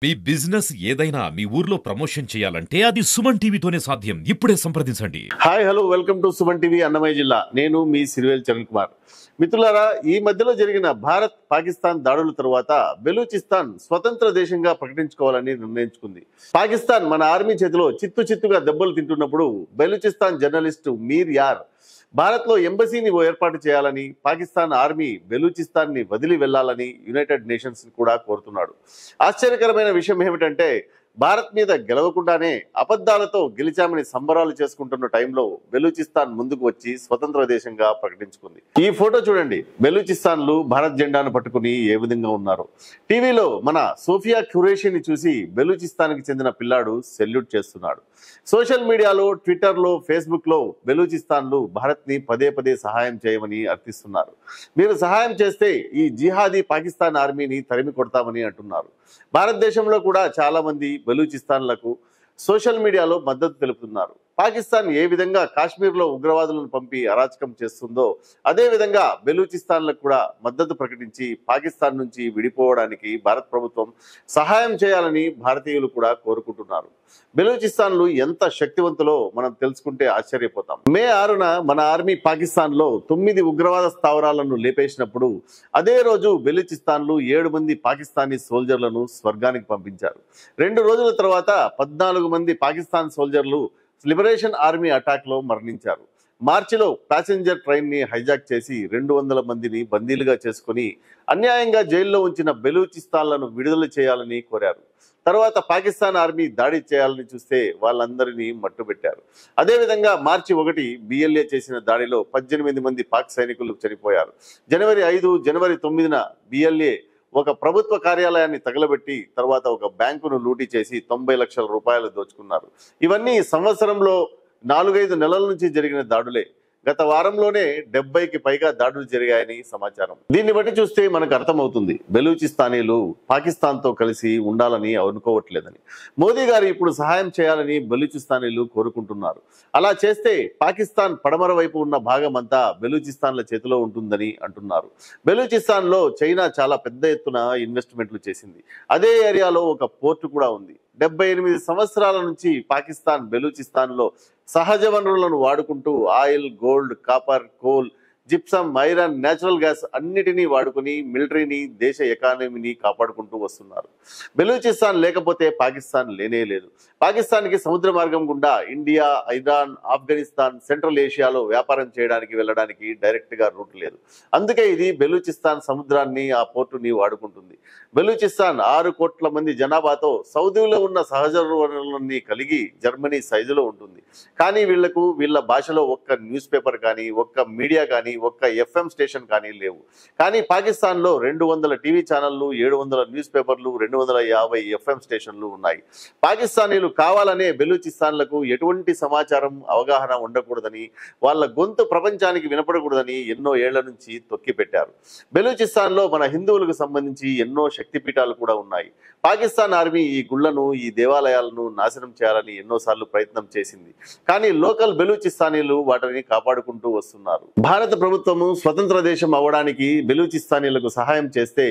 మీ business ఏదైనా మీ ఊర్లో promotion చేయాలంటే అది సుమన్ టీవీతోనే సాధ్యం. ఇప్పుడే సంప్రదించండి. Hi hello welcome to Suman TV Annamayya జిల్లా. నేను మీ సిరివేల్ చరణ్ కుమార్. మిత్రులారా, ఈ మధ్యలో జరిగిన భారత్ పాకిస్తాన్ దాడుల తరువాత బెలూచిస్తాన్ స్వతంత్ర దేశంగా ప్రకటించుకోవాలని నిర్ణయించుకుంది. పాకిస్తాన్ మన ఆర్మీ చేతిలో చిత్తుగా దెబ్బలు తింటున్నప్పుడు బెలూచిస్తాన్ జర్నలిస్టు మీర్ యార్ భారత్లో ఎంబసీని ఏర్పాటు చేయాలని, పాకిస్తాన్ ఆర్మీ బెలూచిస్తాన్ ని వదిలి వెళ్లాలని యునైటెడ్ నేషన్స్ కూడా కోరుతున్నాడు. ఆశ్చర్యకరమైన విషయం ఏమిటంటే, భారత్ మీద గెలవకుండానే అబద్ధాలతో గెలిచామని సంబరాలు చేసుకుంటున్న టైంలో బెలూచిస్తాన్ ముందుకు వచ్చి స్వతంత్ర దేశంగా ప్రకటించుకుంది. ఈ ఫోటో చూడండి. బెలూచిస్తాన్లు భారత్ జెండాను పట్టుకుని ఏ విధంగా ఉన్నారు. టీవీలో మన సోఫియా ఖురేషిని చూసి బెలూచిస్తాన్కి చెందిన పిల్లాడు సెల్యూట్ చేస్తున్నాడు. సోషల్ మీడియాలో, ట్విట్టర్లో, ఫేస్బుక్లో బెలూచిస్తాన్లు భారత్ని పదే సహాయం చేయమని అర్థిస్తున్నారు. మీరు సహాయం చేస్తే ఈ జిహాదీ పాకిస్తాన్ ఆర్మీని తరిమి కొడతామని అంటున్నారు. భారతదేశంలో కూడా చాలా మంది బెలూచిస్తాన్లకు సోషల్ మీడియాలో మద్దతు తెలుపుతున్నారు. పాకిస్తాన్ ఏ విధంగా కాశ్మీర్లో ఉగ్రవాదులను పంపి అరాచకం చేస్తుందో అదే విధంగా బెలూచిస్తాన్లకు కూడా మద్దతు ప్రకటించి పాకిస్తాన్ నుంచి విడిపోవడానికి భారత ప్రభుత్వం సహాయం చేయాలని భారతీయులు కూడా కోరుకుంటున్నారు. బెలూచిస్తాన్లు ఎంత శక్తివంతులో మనం తెలుసుకుంటే ఆశ్చర్యపోతాం. మే 6న మన ఆర్మీ పాకిస్తాన్లో 9 ఉగ్రవాద స్థావరాలను లేపేసినప్పుడు అదే రోజు బెలూచిస్తాన్లు 7 మంది పాకిస్తానీ సోల్జర్లను స్వర్గానికి పంపించారు. 2 రోజుల తర్వాత 14 మంది పాకిస్తాన్ సోల్జర్లు లిబరేషన్ ఆర్మీ అటాక్ లో మరణించారు. మార్చిలో ప్యాసింజర్ ట్రైన్ ని హైజాక్ చేసి 200 మందిని బందీలుగా చేసుకుని అన్యాయంగా జైల్లో ఉంచిన బెలూచిస్తాన్లను విడుదల చేయాలని కోరారు. తర్వాత పాకిస్తాన్ ఆర్మీ దాడి చేయాలని చూస్తే వాళ్ళందరినీ మట్టుబెట్టారు. అదేవిధంగా మార్చి 1 బిఎల్ఏ చేసిన దాడిలో 18 మంది పాక్ సైనికులు చనిపోయారు. జనవరి 5, జనవరి 9న బిఎల్ఏ ఒక ప్రభుత్వ కార్యాలయాన్ని తగలబెట్టి తర్వాత ఒక బ్యాంకును లూటీ చేసి 90 లక్షల రూపాయలు దోచుకున్నారు. ఇవన్నీ సంవత్సరంలో 4-5 నెలల నుంచి జరిగిన దాడులే. గత వారంలోనే 70కి పైగా దాడులు జరిగాయని సమాచారం. దీన్ని బట్టి చూస్తే మనకు అర్థమవుతుంది, బెలూచిస్తానీలు పాకిస్తాన్తో కలిసి ఉండాలని అనుకోవట్లేదని. మోదీ గారు ఇప్పుడు సహాయం చేయాలని బెలూచిస్తానీలు కోరుకుంటున్నారు. అలా చేస్తే పాకిస్తాన్ పడమర వైపు ఉన్న భాగం అంతా బెలూచిస్తాన్ల చేతిలో ఉంటుందని అంటున్నారు. బెలూచిస్తాన్లో చైనా చాలా పెద్ద ఎత్తున ఇన్వెస్ట్మెంట్లు చేసింది. అదే ఏరియాలో ఒక పోర్టు కూడా ఉంది. 78 సంవత్సరాల నుంచి పాకిస్తాన్ బెలూచిస్తాన్లో సహజ వనరులను వాడుకుంటూ oil, gold, copper, coal, gypsum, iron, natural gas అన్నిటినీ వాడుకుని మిలిటరీని, దేశ ఎకానమీని కాపాడుకుంటూ వస్తున్నారు. బెలూచిస్తాన్ లేకపోతే పాకిస్తాన్ లేనే లేదు. పాకిస్తాన్కి సముద్ర మార్గం గుండా ఇండియా, ఇరాన్, ఆఫ్ఘనిస్తాన్, సెంట్రల్ ఏషియాలో వ్యాపారం చేయడానికి వెళ్ళడానికి డైరెక్ట్ గా రూట్ లేదు. అందుకే ఇది బెలూచిస్తాన్ సముద్రాన్ని, ఆ పోర్టుని వాడుకుంటుంది. బెలూచిస్తాన్ 6 కోట్ల మంది జనాభాతో సౌదీలో ఉన్న సహజ వనరులన్నీ కలిగి జర్మనీ సైజులో ఉంటుంది. కానీ వీళ్ళ భాషలో ఒక్క న్యూస్ పేపర్ కానీ, ఒక్క మీడియా కానీ, ఒక్క ఎఫ్ఎం స్టేషన్ కానీ లేవు. కానీ పాకిస్తాన్లో 200 టీవీ ఛానళ్లు, 700 న్యూస్ పేపర్లు, 250 ఎఫ్ఎం స్టేషన్లు ఉన్నాయి. పాకిస్తానీలు కావాలనే బెలూచిస్తాన్లకు ఎటువంటి సమాచారం, అవగాహన ఉండకూడదని, వాళ్ళ గొంతు ప్రపంచానికి వినపడకూడదని ఎన్నో ఏళ్ల నుంచి తొక్కిపెట్టారు. బెలూచిస్తాన్లో మన హిందువులకు సంబంధించి ఎన్నో శక్తిపీఠాలు కూడా ఉన్నాయి. పాకిస్తాన్ ఆర్మీ ఈ గుళ్లను, ఈ దేవాలయాలను నాశనం చేయాలని ఎన్నోసార్లు ప్రయత్నం చేసింది. కానీ లోకల్ బెలూచిస్తానీలు వాటిని కాపాడుకుంటూ వస్తున్నారు. భారత ప్రభుత్వము స్వతంత్ర దేశం అవ్వడానికి బెలూచిస్తానీలకు సహాయం చేస్తే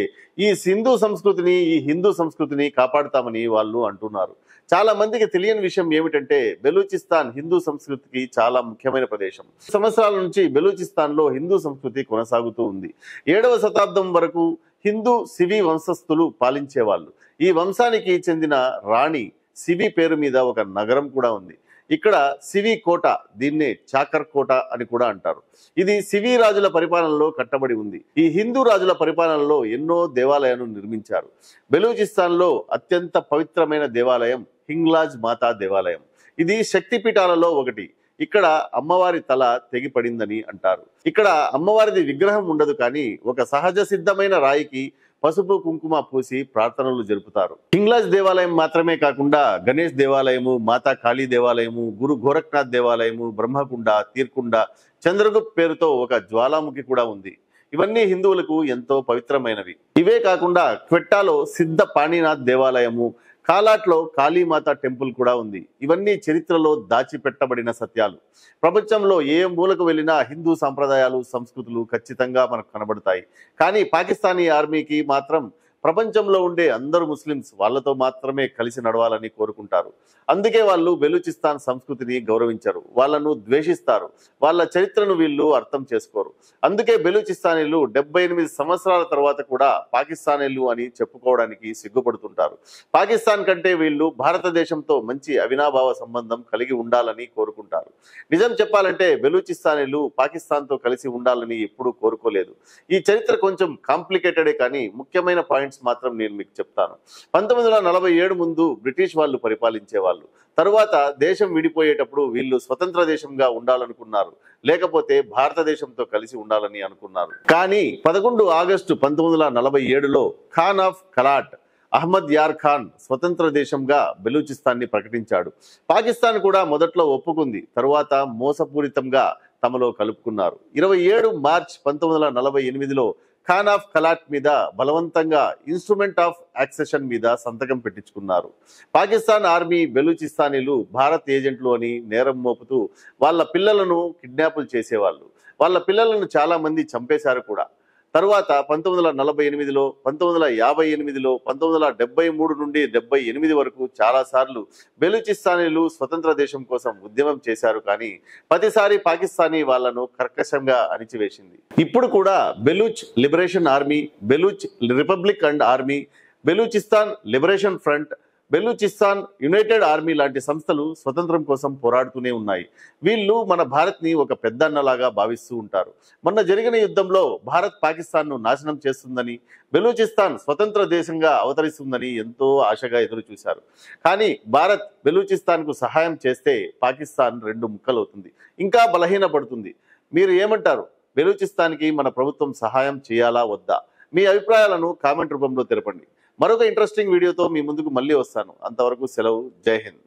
ఈ హిందూ సంస్కృతిని కాపాడుతామని వాళ్ళు అంటున్నారు. చాలా మందికి తెలియని విషయం ఏమిటంటే, బెలూచిస్తాన్ హిందూ సంస్కృతికి చాలా ముఖ్యమైన ప్రదేశం. సంవత్సరాల నుంచి బెలూచిస్తాన్ లో హిందూ సంస్కృతి కొనసాగుతూ ఉంది. 7వ శతాబ్దం వరకు హిందూ సివి వంశస్థులు పాలించేవాళ్ళు. ఈ వంశానికి చెందిన రాణి సివి పేరు మీద ఒక నగరం కూడా ఉంది. ఇక్కడ సివి కోట, దీన్నే చాకర్ కోట అని కూడా అంటారు. ఇది సివి రాజుల పరిపాలనలో కట్టబడి ఉంది. ఈ హిందూ రాజుల పరిపాలనలో ఎన్నో దేవాలయాలను నిర్మించారు. బెలూచిస్తాన్లో అత్యంత పవిత్రమైన దేవాలయం హింగ్లాజ్ మాతా దేవాలయం. ఇది శక్తిపీఠాలలో ఒకటి. ఇక్కడ అమ్మవారి తల తెగిపడిందని అంటారు. ఇక్కడ అమ్మవారిది విగ్రహం ఉండదు, కానీ ఒక సహజ సిద్ధమైన రాయికి పసుపు కుంకుమ పూసి ప్రార్థనలు జరుపుతారు. హింగ్లాజ్ దేవాలయం మాత్రమే కాకుండా గణేష్ దేవాలయము, మాతా కాళీ దేవాలయము, గురు గోరఖ్నాథ్ దేవాలయము, బ్రహ్మకుండ, తీర్కుండ, చంద్రగుప్త్ పేరుతో ఒక జ్వాలాముఖి కూడా ఉంది. ఇవన్నీ హిందువులకు ఎంతో పవిత్రమైనవి. ఇవే కాకుండా క్వెట్టాలో సిద్ధ పాణినాథ్ దేవాలయము, కాలాట్లో కాళీమాత టెంపుల్ కూడా ఉంది. ఇవన్నీ చరిత్రలో దాచిపెట్టబడిన సత్యాలు. ప్రపంచంలో ఏ మూలకు వెళ్ళినా హిందూ సంప్రదాయాలు, సంస్కృతులు ఖచ్చితంగా మనకు కనబడతాయి. కానీ పాకిస్తానీ ఆర్మీకి మాత్రం ప్రపంచంలో ఉండే అందరు ముస్లిమ్స్ వాళ్ళతో మాత్రమే కలిసి నడవాలని కోరుకుంటారు. అందుకే వాళ్ళు బెలూచిస్తాన్ సంస్కృతిని గౌరవించరు, వాళ్ళను ద్వేషిస్తారు, వాళ్ళ చరిత్రను వీళ్ళు అర్థం చేసుకోరు. అందుకే బెలూచిస్తానీలు 78 సంవత్సరాల తర్వాత కూడా పాకిస్తానీలు అని చెప్పుకోవడానికి సిగ్గుపడుతుంటారు. పాకిస్తాన్ కంటే వీళ్ళు భారతదేశంతో మంచి అవినాభావ సంబంధం కలిగి ఉండాలని కోరుకుంటారు. నిజం చెప్పాలంటే బెలూచిస్తానీలు పాకిస్తాన్తో కలిసి ఉండాలని ఎప్పుడూ కోరుకోలేదు. ఈ చరిత్ర కొంచెం కాంప్లికేటెడే, కానీ ముఖ్యమైన పాయింట్స్ మాత్రం నేను మీకు చెప్తాను. 1947 ముందు బ్రిటిష్ వాళ్ళు పరిపాలించేవాళ్ళు. తరువాత దేశం విడిపోయేటప్పుడు వీళ్ళు స్వతంత్ర దేశంగా ఉండాలనుకున్నారు, లేకపోతే భారతదేశంతో కలిసి ఉండాలని అనుకున్నారు. కానీ 11 ఆగస్టు 1947లో ఖాన్ ఆఫ్ కలాట్ అహ్మద్ యార్ ఖాన్ స్వతంత్ర దేశంగా బెలూచిస్తాన్ని ప్రకటించాడు. పాకిస్తాన్ కూడా మొదట్లో ఒప్పుకుంది, తరువాత మోసపూరితంగా తమలో కలుపుకున్నారు. 27 మార్చ్ 1948లో ఖాన్ ఆఫ్ కలాట్ మీద బలవంతంగా ఇన్స్ట్రుమెంట్ ఆఫ్ యాక్సెషన్ మీద సంతకం పెట్టించుకున్నారు. పాకిస్తాన్ ఆర్మీ బెలూచిస్తానీలు భారత్ ఏజెంట్లు అని నేరం మోపుతూ వాళ్ళ పిల్లలను కిడ్నాపులు చేసేవాళ్ళు. వాళ్ళ పిల్లలను చాలా మంది చంపేశారు కూడా. తరువాత 1948లో, 1958లో, 1973 నుండి 78 వరకు చాలాసార్లు బెలూచిస్తానీలు స్వతంత్ర దేశం కోసం ఉద్యమం చేశారు. కానీ ప్రతిసారి పాకిస్తానీ వాళ్లను కర్కశంగా అణిచివేసింది. ఇప్పుడు కూడా Baloch liberation army, Baloch republic and army, Balochistan liberation front, Balochistan United army లాంటి సంస్థలు స్వతంత్రం కోసం పోరాడుతూనే ఉన్నాయి. వీళ్ళు మన భారత్ని ఒక పెద్ద అన్నలాగా భావిస్తూ ఉంటారు. మొన్న జరిగిన యుద్ధంలో భారత్ పాకిస్తాన్ను నాశనం చేస్తుందని, బెలూచిస్తాన్ స్వతంత్ర దేశంగా అవతరిస్తుందని ఎంతో ఆశగా ఎదురు చూశారు. కానీ భారత్ బెలూచిస్తాన్కు సహాయం చేస్తే పాకిస్తాన్ 2 ముక్కలవుతుంది, ఇంకా బలహీనపడుతుంది. మీరు ఏమంటారు? బెలూచిస్తాన్కి మన ప్రభుత్వం సహాయం చేయాలా వద్దా? మీ అభిప్రాయాలను కామెంట్ రూపంలో తెలపండి. మరొక ఇంట్రెస్టింగ్ వీడియోతో మీ ముందుకు మళ్ళీ వస్తాను. అంతవరకు సెలవు. జై హింద్.